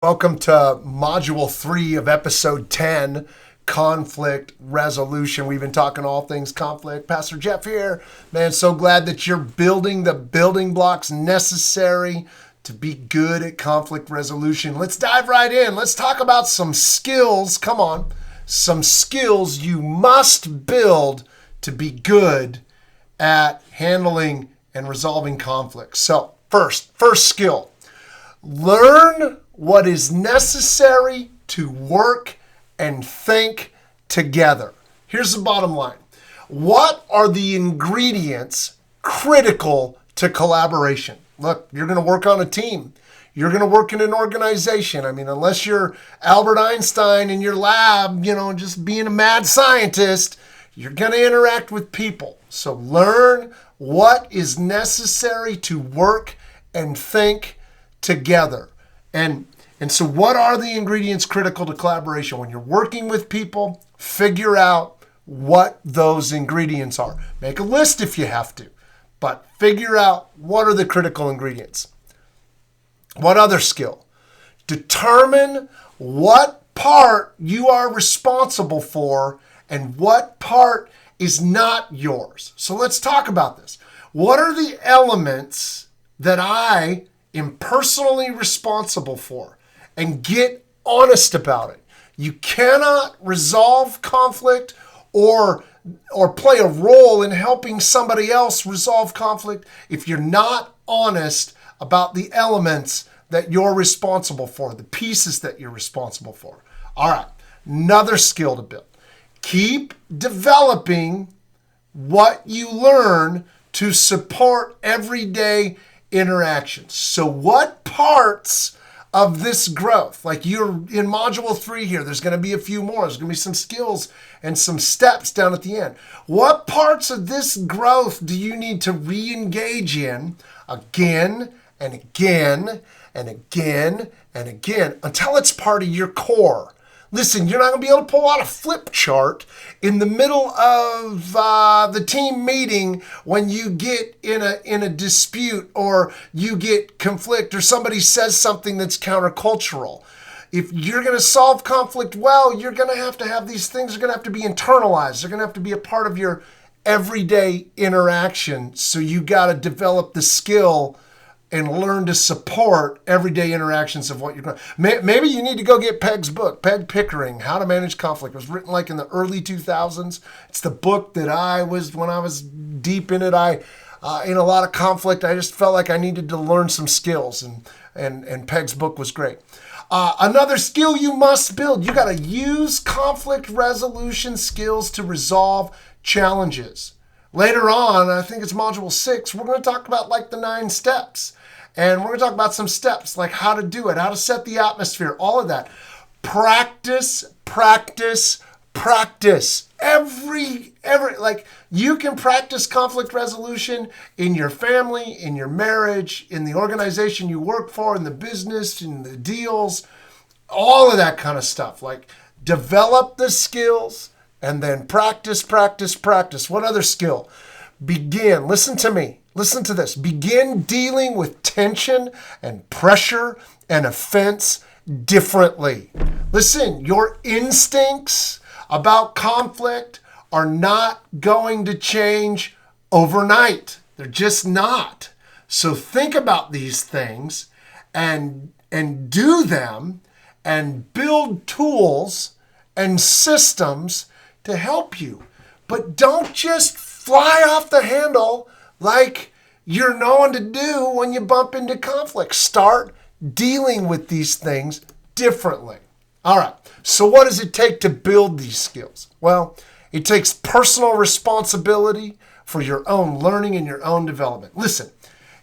Welcome to Module 3 of Episode 10, Conflict Resolution. We've been talking all things conflict. Pastor Jeff here. Man, so glad that you're building the building blocks necessary to be good at conflict resolution. Let's dive right in. Let's talk about some skills. Come on. Some skills you must build to be good at handling and resolving conflict. So, first skill. Learn what is necessary to work and think together. Here's the bottom line. What are the ingredients critical to collaboration? Look, you're going to work on a team. You're going to work in an organization. I mean, unless you're Albert Einstein in your lab, just being a mad scientist, you're going to interact with people. So learn what is necessary to work and think together. And so what are the ingredients critical to collaboration? When you're working with people, figure out what those ingredients are. Make a list if you have to, but figure out what are the critical ingredients. What other skill? Determine what part you are responsible for and what part is not yours. So let's talk about this. What are the elements that I am personally responsible for? And get honest about it. You cannot resolve conflict or play a role in helping somebody else resolve conflict if you're not honest about the elements that you're responsible for, the pieces that you're responsible for. All right, another skill to build. Keep developing what you learn to support everyday interactions. So what parts of this growth, like you're in module 3 here, there's going to be a few more. There's going to be some skills and some steps down at the end. What parts of this growth do you need to re-engage in again and again and again and again until it's part of your core? Listen, you're not going to be able to pull out a flip chart in the middle of the team meeting when you get in a dispute or you get conflict or somebody says something that's countercultural. If you're going to solve conflict well, you're going to have these things are going to have to be internalized. They're going to have to be a part of your everyday interaction. So you got to develop the skill and learn to support everyday interactions of what you're going to. Maybe you need to go get Peg's book, Peg Pickering, How to Manage Conflict. It was written like in the early 2000s. It's the book that when I was deep in it, in a lot of conflict, I just felt like I needed to learn some skills, and Peg's book was great. Another skill you must build, you got to use conflict resolution skills to resolve challenges. Later on, I think it's module 6, we're going to talk about like the 9 steps. And we're going to talk about some steps, like how to do it, how to set the atmosphere, all of that. Practice, practice, practice. Like you can practice conflict resolution in your family, in your marriage, in the organization you work for, in the business, in the deals, all of that kind of stuff. Like develop the skills and then practice, practice, practice. What other skill? Listen to me. Listen to this. Begin dealing with tension and pressure and offense differently. Listen, your instincts about conflict are not going to change overnight. They're just not. So think about these things and do them and build tools and systems to help you. But don't just fly off the handle like you're knowing to do when you bump into conflict. Start dealing with these things differently. All right, so what does it take to build these skills? Well, it takes personal responsibility for your own learning and your own development. Listen,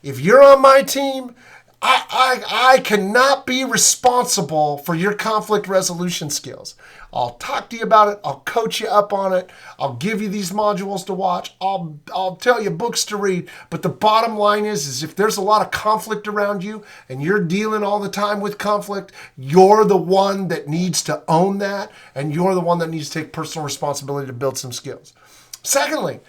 if you're on my team, I cannot be responsible for your conflict resolution skills. I'll talk to you about it. I'll coach you up on it. I'll give you these modules to watch. I'll tell you books to read. But the bottom line is if there's a lot of conflict around you and you're dealing all the time with conflict, you're the one that needs to own that, and you're the one that needs to take personal responsibility to build some skills. Secondly,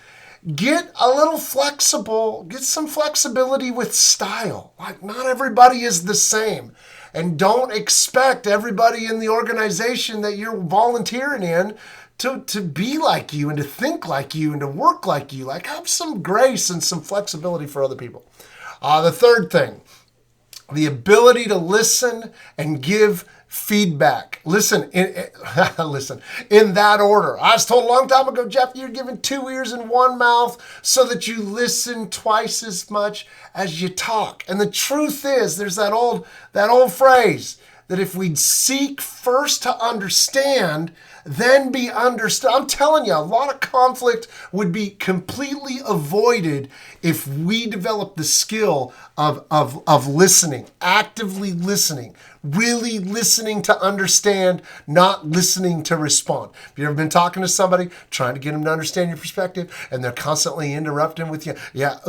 get a little flexible, get some flexibility with style. Like not everybody is the same. And don't expect everybody in the organization that you're volunteering in to be like you and to think like you and to work like you. Like, have some grace and some flexibility for other people. The third thing, the ability to listen and give feedback. Listen in that order. I was told a long time ago, Jeff, you're given 2 ears and 1 mouth so that you listen twice as much as you talk. And the truth is, there's that old phrase that if we'd seek first to understand, then be understood. I'm telling you, a lot of conflict would be completely avoided if we developed the skill of listening, actively listening, really listening to understand, not listening to respond. Have you ever been talking to somebody, trying to get them to understand your perspective, and they're constantly interrupting with you? They're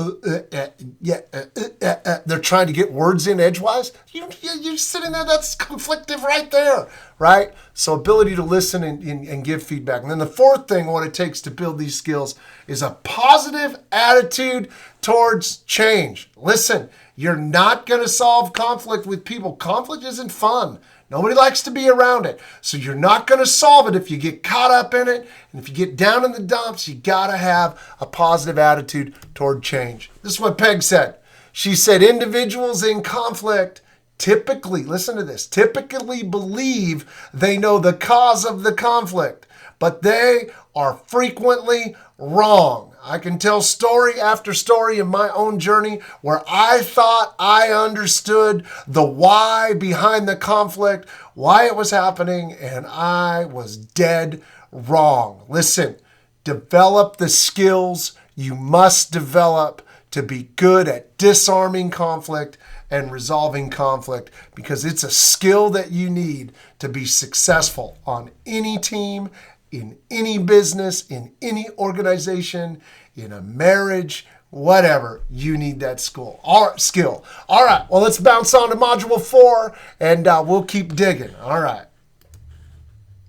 trying to get words in edgewise. You're sitting there, that's conflictive right there, right? So ability to listen and give feedback. And then the fourth thing, what it takes to build these skills is a positive attitude towards change. Listen, you're not going to solve conflict with people. Conflict isn't fun. Nobody likes to be around it. So you're not going to solve it if you get caught up in it. And if you get down in the dumps, you got to have a positive attitude toward change. This is what Peg said. She said, individuals in conflict typically, listen to this, typically believe they know the cause of the conflict, but they are frequently wrong. I can tell story after story in my own journey where I thought I understood the why behind the conflict, why it was happening, and I was dead wrong. Listen, develop the skills you must develop to be good at disarming conflict and resolving conflict, because it's a skill that you need to be successful on any team, in any business, in any organization, in a marriage, whatever. You need that skill. All right, well, let's bounce on to Module 4, and we'll keep digging. All right.